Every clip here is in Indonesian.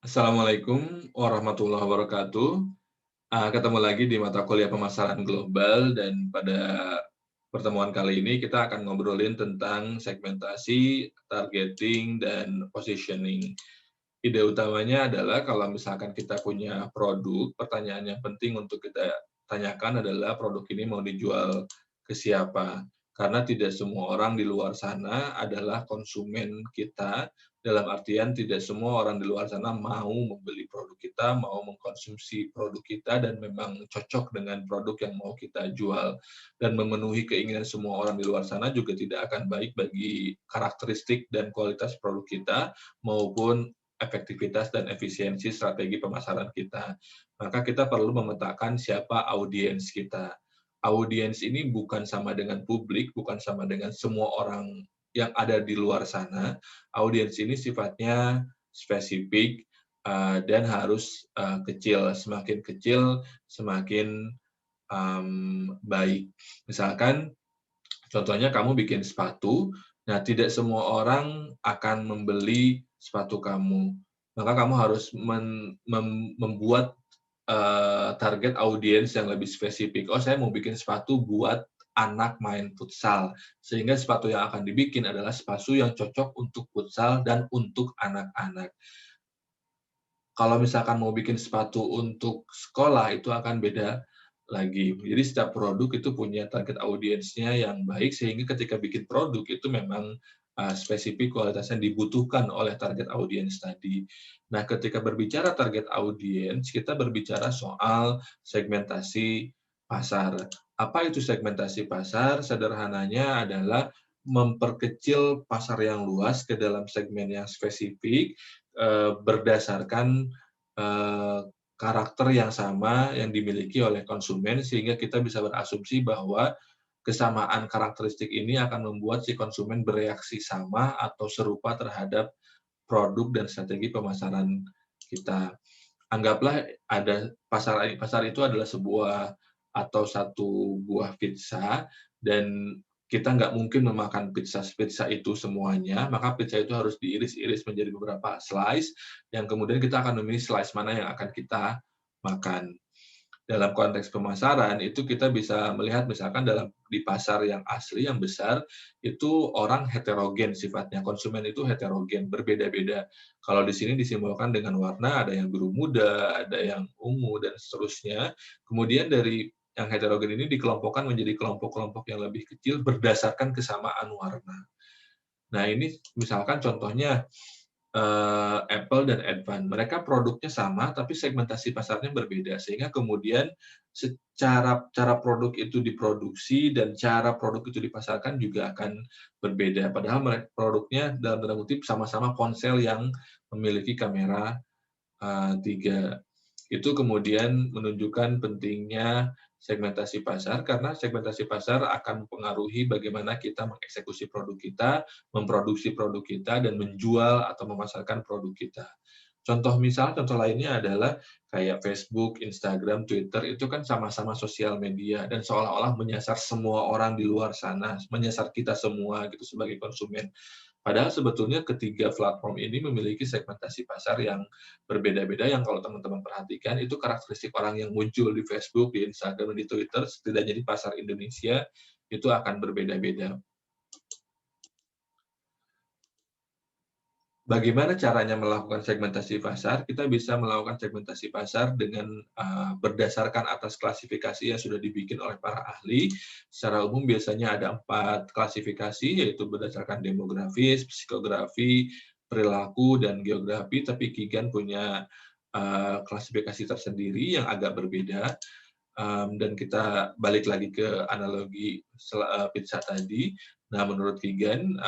Assalamualaikum warahmatullahi wabarakatuh. Ketemu lagi di mata kuliah pemasaran global dan pada pertemuan kali ini kita akan ngobrolin tentang segmentasi, targeting, dan positioning. Ide utamanya adalah kalau misalkan kita punya produk, pertanyaan yang penting untuk kita tanyakan adalah produk ini mau dijual ke siapa. Karena tidak semua orang di luar sana adalah konsumen kita, dalam artian tidak semua orang di luar sana mau membeli produk kita, mau mengkonsumsi produk kita, dan memang cocok dengan produk yang mau kita jual. Dan memenuhi keinginan semua orang di luar sana juga tidak akan baik bagi karakteristik dan kualitas produk kita, maupun efektivitas dan efisiensi strategi pemasaran kita. Maka kita perlu memetakan siapa audiens kita. Audiens ini bukan sama dengan publik, bukan sama dengan semua orang yang ada di luar sana. Audiens ini sifatnya spesifik, dan harus, kecil. Semakin kecil, semakin, baik. Misalkan contohnya kamu bikin sepatu, nah tidak semua orang akan membeli sepatu kamu. Maka kamu harus membuat, target audiens yang lebih spesifik. "Oh, saya mau bikin sepatu buat anak main futsal." Sehingga sepatu yang akan dibikin adalah sepatu yang cocok untuk futsal dan untuk anak-anak. Kalau misalkan mau bikin sepatu untuk sekolah, itu akan beda lagi. Jadi setiap produk itu punya target audiensnya yang baik, sehingga ketika bikin produk itu memang, spesifik kualitas yang dibutuhkan oleh target audiens tadi. Nah, ketika berbicara target audiens, kita berbicara soal segmentasi pasar. Apa itu segmentasi pasar? Sederhananya adalah memperkecil pasar yang luas ke dalam segmen yang spesifik, berdasarkan, eee, karakter yang sama yang dimiliki oleh konsumen, sehingga kita bisa berasumsi bahwa kesamaan karakteristik ini akan membuat si konsumen bereaksi sama atau serupa terhadap produk dan strategi pemasaran kita. Anggaplah ada pasar pasar itu adalah sebuah atau satu buah pizza, dan kita nggak mungkin memakan pizza itu semuanya, maka pizza itu harus diiris-iris menjadi beberapa slice, yang kemudian kita akan memilih slice mana yang akan kita makan. Dalam konteks pemasaran, itu kita bisa melihat misalkan di pasar yang asli, yang besar, itu orang heterogen sifatnya, konsumen itu heterogen, berbeda-beda. Kalau di sini disimbolkan dengan warna, ada yang biru muda, ada yang ungu, dan seterusnya. Kemudian dari yang heterogen ini dikelompokkan menjadi kelompok-kelompok yang lebih kecil berdasarkan kesamaan warna. Nah, ini misalkan contohnya, Apple dan Advan. Mereka produknya sama, tapi segmentasi pasarnya berbeda, sehingga kemudian secara cara produk itu diproduksi dan cara produk itu dipasarkan juga akan berbeda. Padahal produknya dalam tanda kutip sama-sama ponsel yang memiliki kamera 3. Itu kemudian menunjukkan pentingnya segmentasi pasar, karena segmentasi pasar akan mempengaruhi bagaimana kita mengeksekusi produk kita, memproduksi produk kita, dan menjual atau memasarkan produk kita. Contoh lainnya adalah kayak Facebook, Instagram, Twitter, itu kan sama-sama sosial media dan seolah-olah menyasar semua orang di luar sana, menyasar kita semua gitu sebagai konsumen. Padahal sebetulnya ketiga platform ini memiliki segmentasi pasar yang berbeda-beda, yang kalau teman-teman perhatikan itu karakteristik orang yang muncul di Facebook, di Instagram, di Twitter, setidaknya di pasar Indonesia, itu akan berbeda-beda. Bagaimana caranya melakukan segmentasi pasar? Kita bisa melakukan segmentasi pasar dengan, berdasarkan atas klasifikasi yang sudah dibikin oleh para ahli. Secara umum biasanya ada 4 klasifikasi, yaitu berdasarkan demografis, psikografi, perilaku, dan geografi, tapi Kigan punya, klasifikasi tersendiri yang agak berbeda, dan kita balik lagi ke analogi pizza tadi. Nah, menurut Kigan,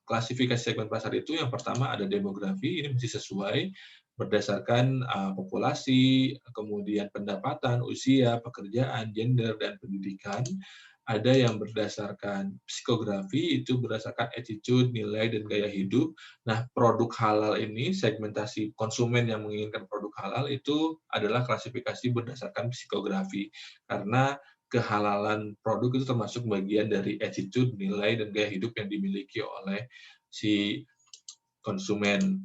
klasifikasi segmen pasar itu yang pertama ada demografi, ini mesti sesuai berdasarkan, populasi, kemudian pendapatan, usia, pekerjaan, gender, dan pendidikan. Ada yang berdasarkan psikografi, itu berdasarkan attitude, nilai, dan gaya hidup. Nah, produk halal ini, segmentasi konsumen yang menginginkan produk halal itu adalah klasifikasi berdasarkan psikografi. Karena kehalalan produk itu termasuk bagian dari attitude, nilai, dan gaya hidup yang dimiliki oleh si konsumen.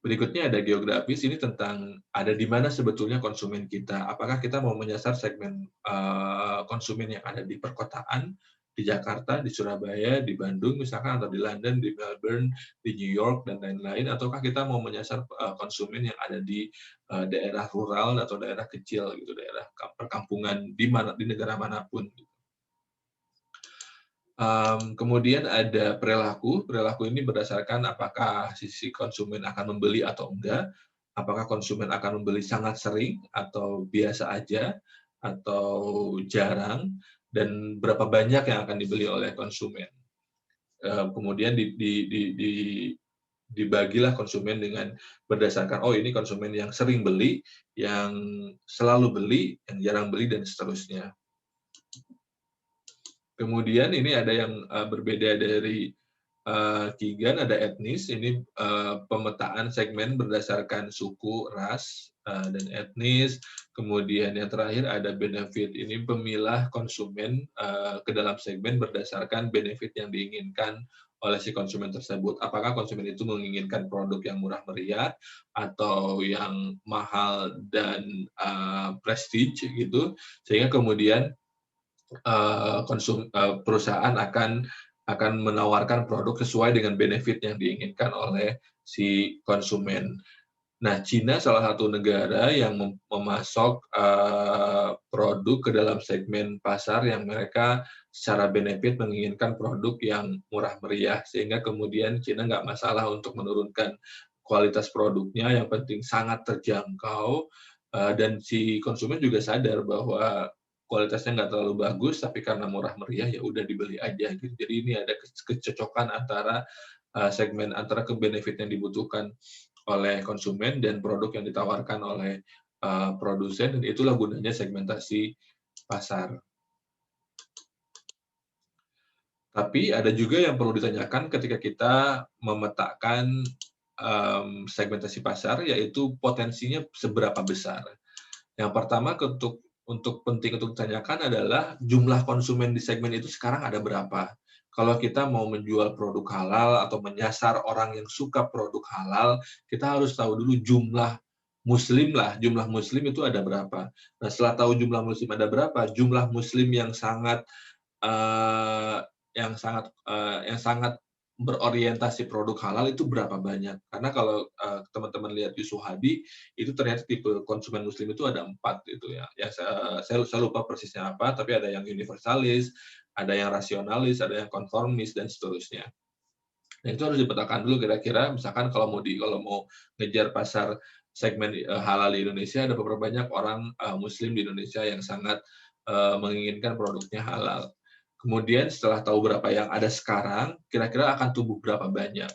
Berikutnya ada geografis, ini tentang ada di mana sebetulnya konsumen kita. Apakah kita mau menyasar segmen konsumen yang ada di perkotaan, di Jakarta, di Surabaya, di Bandung misalkan, atau di London, di Melbourne, di New York, dan lain-lain, ataukah kita mau menyasar konsumen yang ada di daerah rural atau daerah kecil, gitu, daerah perkampungan di negara manapun. Kemudian ada perilaku. Perilaku ini berdasarkan apakah sisi konsumen akan membeli atau enggak, apakah konsumen akan membeli sangat sering atau biasa aja, atau jarang, dan berapa banyak yang akan dibeli oleh konsumen. Kemudian dibagilah konsumen dengan berdasarkan, oh ini konsumen yang sering beli, yang selalu beli, yang jarang beli, dan seterusnya. Kemudian ini ada yang berbeda dari Kigan, ada etnis. Ini pemetaan segmen berdasarkan suku, ras, dan etnis. Kemudian yang terakhir ada benefit. Ini pemilah konsumen ke dalam segmen berdasarkan benefit yang diinginkan oleh si konsumen tersebut. Apakah konsumen itu menginginkan produk yang murah meriah atau yang mahal dan prestige gitu, sehingga kemudian perusahaan akan menawarkan produk sesuai dengan benefit yang diinginkan oleh si konsumen. Nah, Cina salah satu negara yang memasok produk ke dalam segmen pasar yang mereka secara benefit menginginkan produk yang murah meriah, sehingga kemudian Cina nggak masalah untuk menurunkan kualitas produknya, yang penting sangat terjangkau, dan si konsumen juga sadar bahwa kualitasnya nggak terlalu bagus, tapi karena murah meriah ya udah dibeli aja gitu. Jadi ini ada kecocokan antara segmen antara benefit yang dibutuhkan oleh konsumen dan produk yang ditawarkan oleh produsen, dan itulah gunanya segmentasi pasar. Tapi ada juga yang perlu ditanyakan ketika kita memetakan segmentasi pasar, yaitu potensinya seberapa besar. Yang pertama penting untuk ditanyakan adalah jumlah konsumen di segmen itu sekarang ada berapa. Kalau kita mau menjual produk halal atau menyasar orang yang suka produk halal, kita harus tahu dulu jumlah muslim lah, jumlah muslim itu ada berapa. Nah, setelah tahu jumlah muslim ada berapa, jumlah muslim eh, yang sangat berorientasi produk halal itu berapa banyak. Karena kalau teman-teman lihat Yusuf Hadi, itu ternyata tipe konsumen muslim itu ada 4 gitu ya. Saya lupa persisnya apa, tapi ada yang universalis, ada yang rasionalis, ada yang konformis, dan seterusnya. Nah, itu harus dipetakan dulu kira-kira, misalkan kalau mau ngejar pasar segmen halal di Indonesia, ada beberapa banyak orang muslim di Indonesia yang sangat menginginkan produknya halal. Kemudian setelah tahu berapa yang ada sekarang, kira-kira akan tumbuh berapa banyak.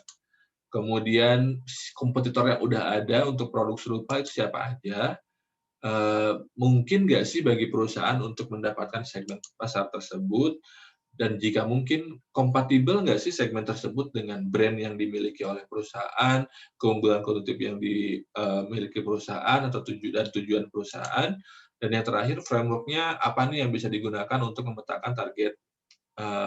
Kemudian kompetitor yang udah ada untuk produk serupa itu siapa aja. Mungkin nggak sih bagi perusahaan untuk mendapatkan segmen pasar tersebut, dan jika mungkin kompatibel nggak sih segmen tersebut dengan brand yang dimiliki oleh perusahaan, keunggulan kognitif yang dimiliki perusahaan atau tujuan perusahaan, dan yang terakhir framework-nya apa nih yang bisa digunakan untuk memetakan target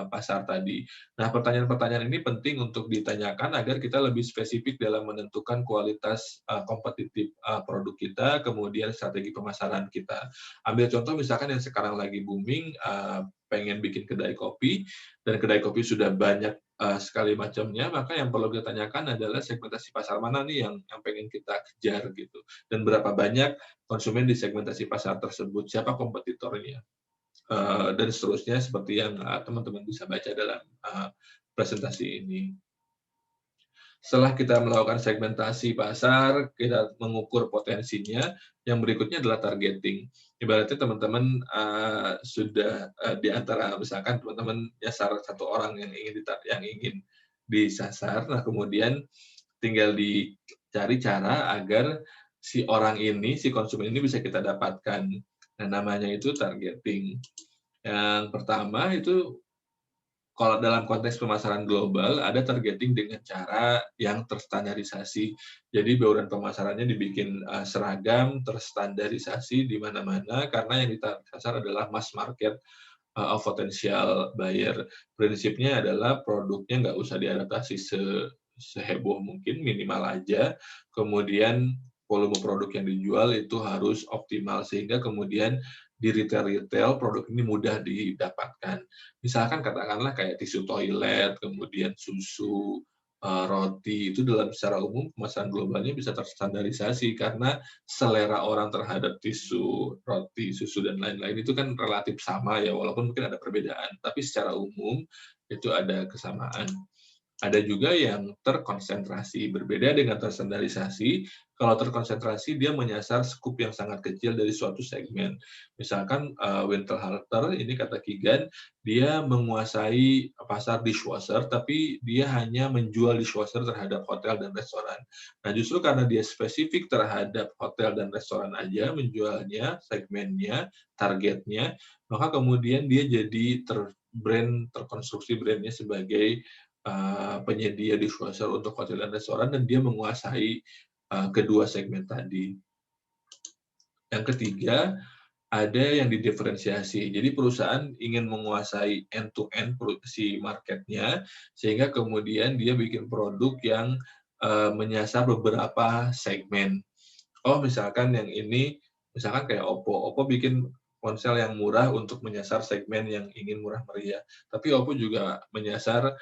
pasar tadi. Nah, pertanyaan-pertanyaan ini penting untuk ditanyakan agar kita lebih spesifik dalam menentukan kualitas kompetitif produk kita, kemudian strategi pemasaran kita. Ambil contoh misalkan yang sekarang lagi booming, pengen bikin kedai kopi, dan kedai kopi sudah banyak sekali macamnya, maka yang perlu kita tanyakan adalah segmentasi pasar mana nih yang pengen kita kejar gitu, dan berapa banyak konsumen di segmentasi pasar tersebut, siapa kompetitornya. Dan seterusnya seperti yang teman-teman bisa baca dalam presentasi ini. Setelah kita melakukan segmentasi pasar, kita mengukur potensinya, yang berikutnya adalah targeting. Ibaratnya teman-teman sudah di antara misalkan teman-teman nyasar satu orang yang ingin disasar, nah kemudian tinggal dicari cara agar si orang ini, si konsumen ini bisa kita dapatkan. Nah, namanya itu targeting. Yang pertama itu, kalau dalam konteks pemasaran global, ada targeting dengan cara yang terstandarisasi. Jadi bauran pemasarannya dibikin seragam, terstandarisasi di mana-mana, karena yang disasar adalah mass market of potential buyer. Prinsipnya adalah produknya nggak usah diadaptasi seheboh mungkin, minimal aja. Kemudian volume produk yang dijual itu harus optimal, sehingga kemudian di retail-retail produk ini mudah didapatkan. Misalkan katakanlah kayak tisu toilet, kemudian susu, roti, itu dalam secara umum pemasaran globalnya bisa terstandarisasi karena selera orang terhadap tisu, roti, susu, dan lain-lain itu kan relatif sama ya, walaupun mungkin ada perbedaan, tapi secara umum itu ada kesamaan. Ada juga yang terkonsentrasi, berbeda dengan terstandarisasi. Kalau terkonsentrasi, dia menyasar skup yang sangat kecil dari suatu segmen. Misalkan Winterhalter, ini kata Kigan, dia menguasai pasar dishwasher, tapi dia hanya menjual dishwasher terhadap hotel dan restoran. Nah, justru karena dia spesifik terhadap hotel dan restoran aja, menjualnya, segmennya, targetnya, maka kemudian dia jadi terkonstruksi brandnya sebagai penyedia dishwasher untuk hotel dan restoran, dan dia menguasai kedua segmen tadi. Yang ketiga, ada yang didiferensiasi. Jadi perusahaan ingin menguasai end-to-end si marketnya, sehingga kemudian dia bikin produk yang menyasar beberapa segmen. Oh, misalkan yang ini, misalkan kayak Oppo. Oppo bikin ponsel yang murah untuk menyasar segmen yang ingin murah meriah. Tapi Oppo juga menyasar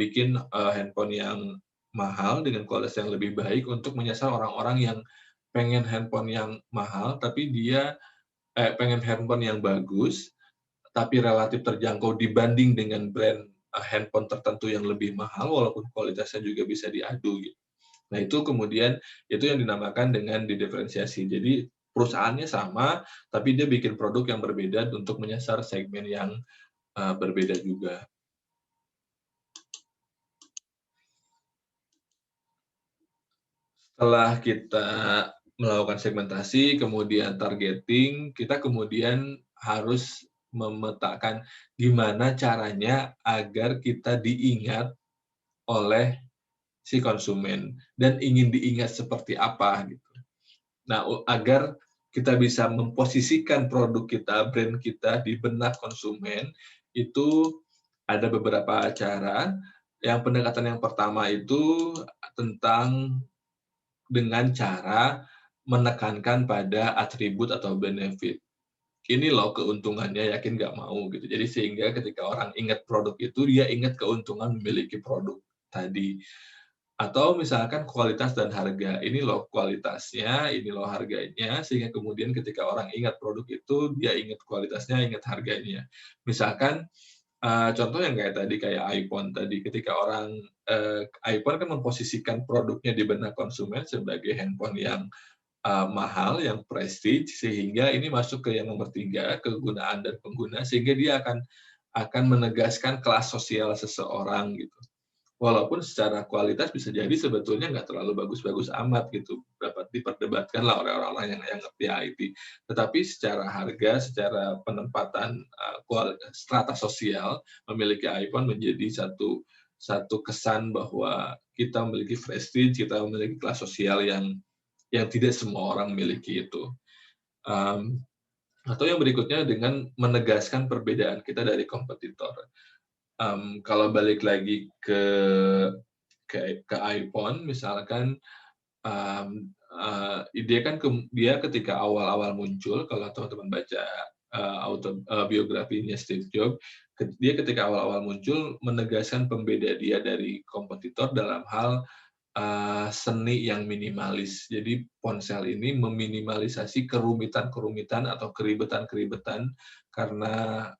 bikin handphone yang mahal dengan kualitas yang lebih baik untuk menyasar orang-orang yang pengen handphone yang mahal, tapi dia pengen handphone yang bagus, tapi relatif terjangkau dibanding dengan brand handphone tertentu yang lebih mahal, walaupun kualitasnya juga bisa diadu gitu. Nah, itu kemudian itu yang dinamakan dengan didiferensiasi. Jadi perusahaannya sama, tapi dia bikin produk yang berbeda untuk menyasar segmen yang berbeda juga. Setelah kita melakukan segmentasi, kemudian targeting, kita kemudian harus memetakan gimana caranya agar kita diingat oleh si konsumen dan ingin diingat seperti apa gitu. Nah, agar kita bisa memposisikan produk kita, brand kita di benak konsumen, itu ada beberapa cara. Yang pendekatan yang pertama itu tentang dengan cara menekankan pada atribut atau benefit. Ini loh keuntungannya, yakin nggak mau gitu. Jadi sehingga ketika orang ingat produk itu, dia ingat keuntungan memiliki produk tadi. Atau misalkan kualitas dan harga, ini loh kualitasnya, ini loh harganya, sehingga kemudian ketika orang ingat produk itu, dia ingat kualitasnya, ingat harganya. Misalkan, contoh yang kayak tadi, kayak iPhone tadi, ketika orang iPhone kan memposisikan produknya di benak konsumen sebagai handphone yang mahal, yang prestige, sehingga ini masuk ke yang nomor 3, kegunaan dan pengguna, sehingga dia akan menegaskan kelas sosial seseorang gitu. Walaupun secara kualitas bisa jadi sebetulnya nggak terlalu bagus-bagus amat gitu, dapat diperdebatkan lah oleh orang-orang yang ngerti IT. Tetapi secara harga, secara penempatan strata sosial, memiliki iPhone menjadi satu kesan bahwa kita memiliki prestige, kita memiliki kelas sosial yang tidak semua orang miliki itu. Atau yang berikutnya dengan menegaskan perbedaan kita dari kompetitor. Kalau balik lagi ke iPhone misalkan, dia ketika awal-awal muncul, kalau teman-teman baca biografinya Steve Jobs, dia ketika awal-awal muncul menegaskan pembeda dia dari kompetitor dalam hal seni yang minimalis. Jadi ponsel ini meminimalisasi kerumitan-kerumitan atau keribetan-keribetan karena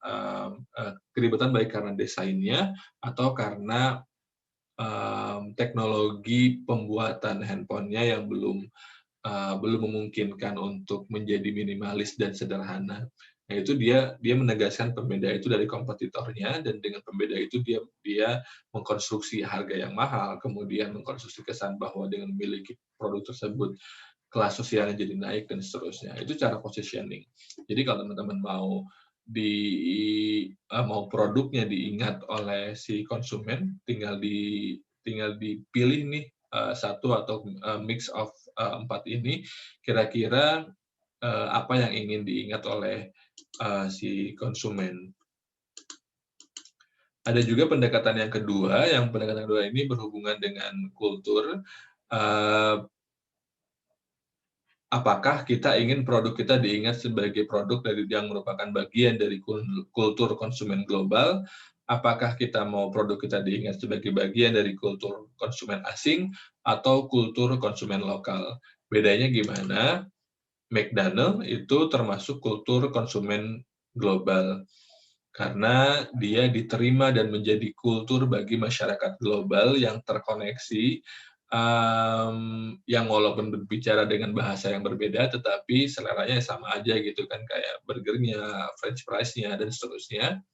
keribetan baik karena desainnya atau karena teknologi pembuatan handphonenya yang belum memungkinkan untuk menjadi minimalis dan sederhana. Nah, itu dia menegaskan pembeda itu dari kompetitornya, dan dengan pembeda itu dia mengkonstruksi harga yang mahal, kemudian mengkonstruksi kesan bahwa dengan memiliki produk tersebut kelas sosialnya jadi naik dan seterusnya. Itu cara positioning. Jadi kalau teman-teman mau produknya diingat oleh si konsumen, tinggal dipilih nih satu atau mix of 4 ini, kira-kira apa yang ingin diingat oleh si konsumen. Ada juga pendekatan yang kedua, yang pendekatan kedua ini berhubungan dengan kultur. Eee, apakah kita ingin produk kita diingat sebagai produk yang merupakan bagian dari kultur konsumen global? Apakah kita mau produk kita diingat sebagai bagian dari kultur konsumen asing atau kultur konsumen lokal? Bedanya gimana? McDonald itu termasuk kultur konsumen global, karena dia diterima dan menjadi kultur bagi masyarakat global yang terkoneksi, yang walaupun berbicara dengan bahasa yang berbeda, tetapi seleranya sama aja gitu kan, kayak burgernya, french fries-nya, dan seterusnya.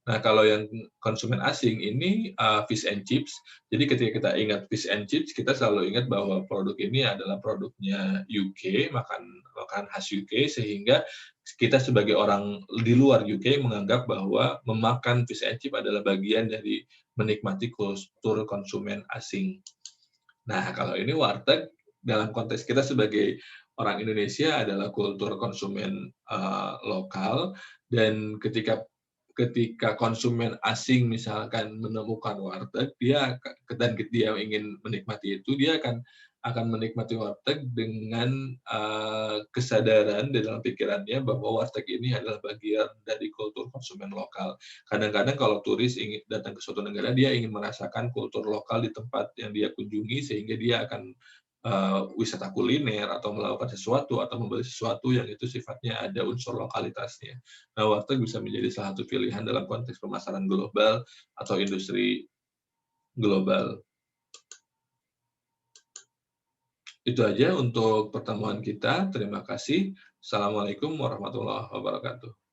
Nah, kalau yang konsumen asing ini, fish and chips. Jadi ketika kita ingat fish and chips, kita selalu ingat bahwa produk ini adalah produknya UK, makan khas UK, sehingga kita sebagai orang di luar UK menganggap bahwa memakan fish and chip adalah bagian dari menikmati kultur konsumen asing. Nah, kalau ini warteg, dalam konteks kita sebagai orang Indonesia adalah kultur konsumen, lokal, dan ketika konsumen asing misalkan menemukan warteg, dia ingin menikmati itu, dia akan menikmati warteg dengan, kesadaran di dalam pikirannya bahwa warteg ini adalah bagian dari kultur konsumen lokal. Kadang-kadang kalau turis ingin datang ke suatu negara, dia ingin merasakan kultur lokal di tempat yang dia kunjungi, sehingga dia akan wisata kuliner atau melakukan sesuatu atau membeli sesuatu yang itu sifatnya ada unsur lokalitasnya. Nah, warteg bisa menjadi salah satu pilihan dalam konteks pemasaran global atau industri global. Itu aja untuk pertemuan kita. Terima kasih. Assalamualaikum warahmatullahi wabarakatuh.